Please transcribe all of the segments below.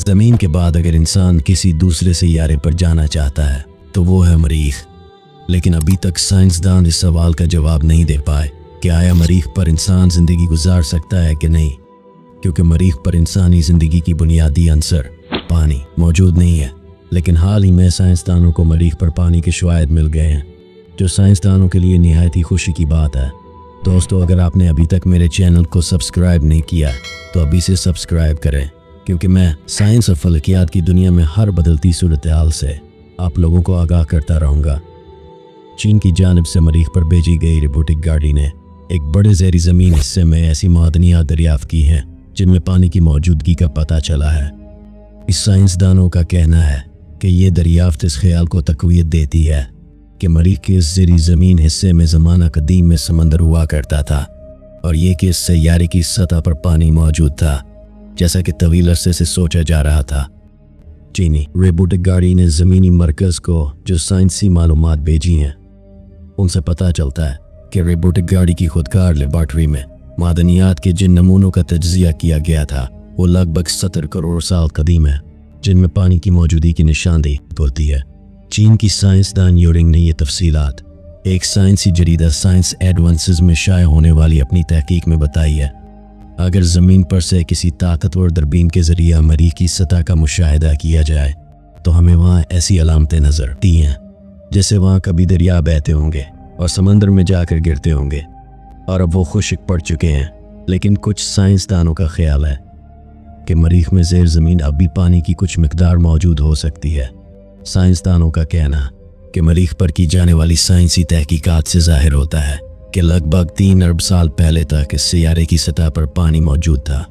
ज़मीन के बाद अगर इंसान किसी दूसरे सैयारे पर जाना चाहता है तो वो है मरीख। लेकिन अभी तक साइंसदान इस सवाल का जवाब नहीं दे पाए कि आया मरीख पर इंसान ज़िंदगी गुजार सकता है कि नहीं, क्योंकि मरीख पर इंसानी ज़िंदगी की बुनियादी अंसर पानी मौजूद नहीं है। लेकिन हाल ही में साइंसदानों को मरीख पर पानी के शवाहिद मिल गए हैं, जो साइंसदानों के लिए निहायत ही खुशी की बात है। दोस्तों, अगर आपने अभी तक मेरे चैनल को सब्सक्राइब नहीं किया तो अभी से सब्सक्राइब करें, क्योंकि मैं साइंस और फलकियात की दुनिया में हर बदलती सूरत हाल से आप लोगों को आगाह करता रहूँगा। चीन की जानिब से मरीख पर भेजी गई रोबोटिक गाड़ी ने एक बड़े ज़ेरी ज़मीन हिस्से में ऐसी मादनियात दरियाफ्त की हैं जिनमें पानी की मौजूदगी का पता चला है। इस साइंसदानों का कहना है कि ये दरियाफ्त इस ख्याल को तक़वियत देती है कि मरीख के इस ज़ेरी ज़मीन हिस्से में ज़माना कदीम में समंदर हुआ करता था, और ये कि इस सैयारे की सतह पर पानी मौजूद था, जैसा कि तवील अरसे से सोचा जा रहा था। चीनी रोबोटिक गाड़ी ने ज़मीनी मरकज़ को जो साइंसी मालूमात भेजी हैं, उनसे पता चलता है कि रोबोटिक गाड़ी की खुदकार लेबॉर्ट्री में मादनियात के जिन नमूनों का तज्ज़िया किया गया था वो लगभग 70 करोड़ साल कदीम है, जिनमें पानी की मौजूदगी की निशानदेही होती है। चीन की साइंसदान यूरिंग ने ये तफसीलात एक साइंसी जरीदा साइंस एडवांसेस में शाया होने वाली अपनी तहकीक में बताई है। अगर ज़मीन पर से किसी ताकतवर दूरबीन के ज़रिए मरीख की सतह का मुशाहिदा किया जाए तो हमें वहाँ ऐसी अलामतें नज़र आती हैं जैसे वहाँ कभी दरिया बहते होंगे और समंदर में जाकर गिरते होंगे, और अब वो खुश्क पड़ चुके हैं। लेकिन कुछ साइंसदानों का ख्याल है कि मरीख में ज़ेर ज़मीन अब भी पानी की कुछ मिकदार मौजूद हो सकती है। साइंसदानों का कहना कि मरीख पर की जाने वाली साइंसी तहकीकात से ज़ाहिर होता है कि लगभग 3 अरब साल पहले तक इस सैयारे की सतह पर पानी मौजूद था।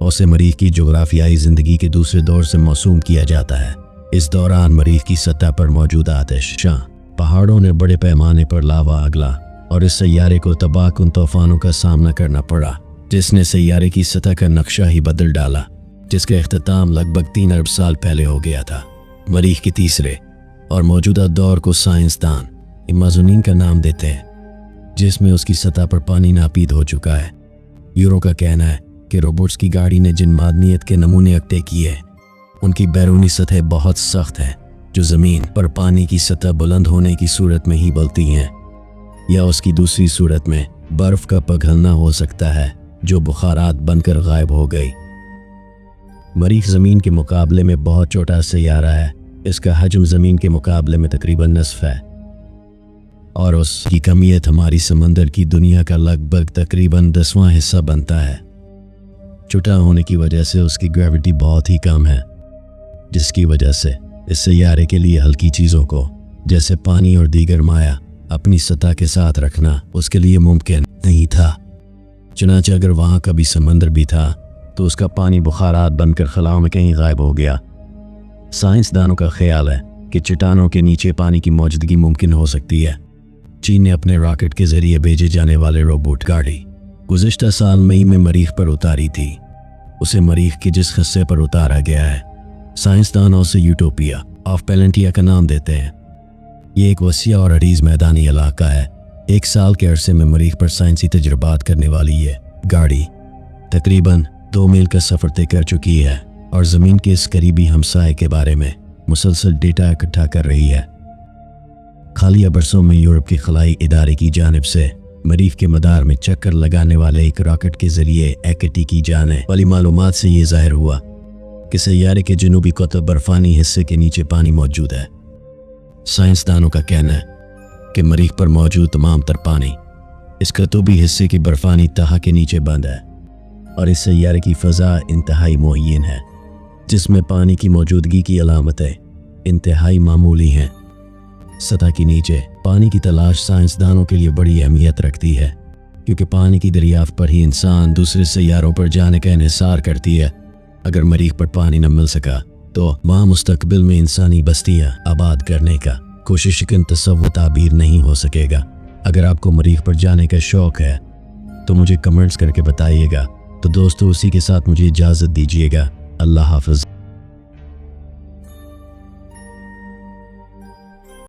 उसे मरीख की जोग्राफियाई ज़िंदगी के दूसरे दौर से मौसूम किया जाता है। इस दौरान मरीख की सतह पर मौजूद आतिशशां पहाड़ों ने बड़े पैमाने पर लावा अगला और इस सैयारे को तबाहकुन तूफानों का सामना करना पड़ा, जिसने सैयारे की सतह का नक्शा ही बदल डाला, जिसका इख्तिताम लगभग 3 अरब साल पहले हो गया था। मरीख के तीसरे और मौजूदा दौर को साइंसदान इमाजुनीन का नाम देते हैं, जिसमें उसकी सतह पर पानी नापीद हो चुका है। यूरो का कहना है कि रोबोट्स की गाड़ी ने जिन मादनियत के नमूने इकट्ठे किए उनकी बैरूनी सतह बहुत सख्त है, जो ज़मीन पर पानी की सतह बुलंद होने की सूरत में ही बलती हैं, या उसकी दूसरी सूरत में बर्फ़ का पिघलना हो सकता है जो बुखारात बनकर गायब हो गई। मरीख ज़मीन के मुकाबले में बहुत छोटा सैयारा है। इसका हजम ज़मीन के मुकाबले में तकरीबन नस्फ है, और उसकी कमियत हमारी समंदर की दुनिया का लगभग तकरीबन 10वां हिस्सा बनता है। छोटा होने की वजह से उसकी ग्रेविटी बहुत ही कम है, जिसकी वजह से इस सैयारे के लिए हल्की चीज़ों को जैसे पानी और दीगर माया अपनी सतह के साथ रखना उसके लिए मुमकिन नहीं था। चुनांचे अगर वहाँ कभी समंदर भी था तो उसका पानी बुखारात बनकर खलाओं में कहीं गायब हो गया। साइंसदानों का ख्याल है कि चट्टानों के नीचे पानी की मौजूदगी मुमकिन हो सकती है। चीन ने अपने रॉकेट के जरिए भेजे जाने वाले रोबोट गाड़ी गुज़िश्ता साल मई में मरीख पर उतारी थी। उसे मरीख के जिस हिस्से पर उतारा गया है साइंसदान उसे यूटोपिया ऑफ पेलेंटिया का नाम देते हैं। ये एक वसीआ और अरीज़ मैदानी इलाका है। 1 साल के अरसे में मरीख पर साइंसी तजुर्बात करने वाली ये गाड़ी तकरीबन 2 मील का सफ़र तय कर चुकी है और ज़मीन के इस करीबी हमसाये के बारे में मुसलसल डेटा इकट्ठा कर रही है। हालिया बरसों में यूरोप के खलाई इदारे की जानिब से मरीख के मदार में चक्कर लगाने वाले एक रॉकेट के जरिए इकट्ठी की जाने वाली मालूमात से ये ज़ाहिर हुआ कि सैयारे के जनूबी कुतुब बर्फानी हिस्से के नीचे पानी मौजूद है। साइंसदानों का कहना है कि मरीख पर मौजूद तमाम तर पानी इस कुतुबी हिस्से की बर्फानी तह के नीचे बंद है, और इस सैयारे की फ़ज़ा इंतहाई मुहय्यन है, जिसमें पानी की मौजूदगी की अलामतें इंतहाई मामूली हैं। सतह के नीचे पानी की तलाश साइंसदानों के लिए बड़ी अहमियत रखती है, क्योंकि पानी की दरियाफ्त पर ही इंसान दूसरे सैयारों पर जाने का इन्हिसार करती है। अगर मरीख पर पानी न मिल सका तो वहाँ मुस्तकबिल में इंसानी बस्तियाँ आबाद करने का कोशिश का तसव्वुर ताबीर नहीं हो सकेगा। अगर आपको मरीख पर जाने का शौक़ है तो मुझे कमेंट्स करके बताइएगा। तो दोस्तों, उसी के साथ मुझे इजाज़त दीजिएगा। अल्लाह हाफ़िज़।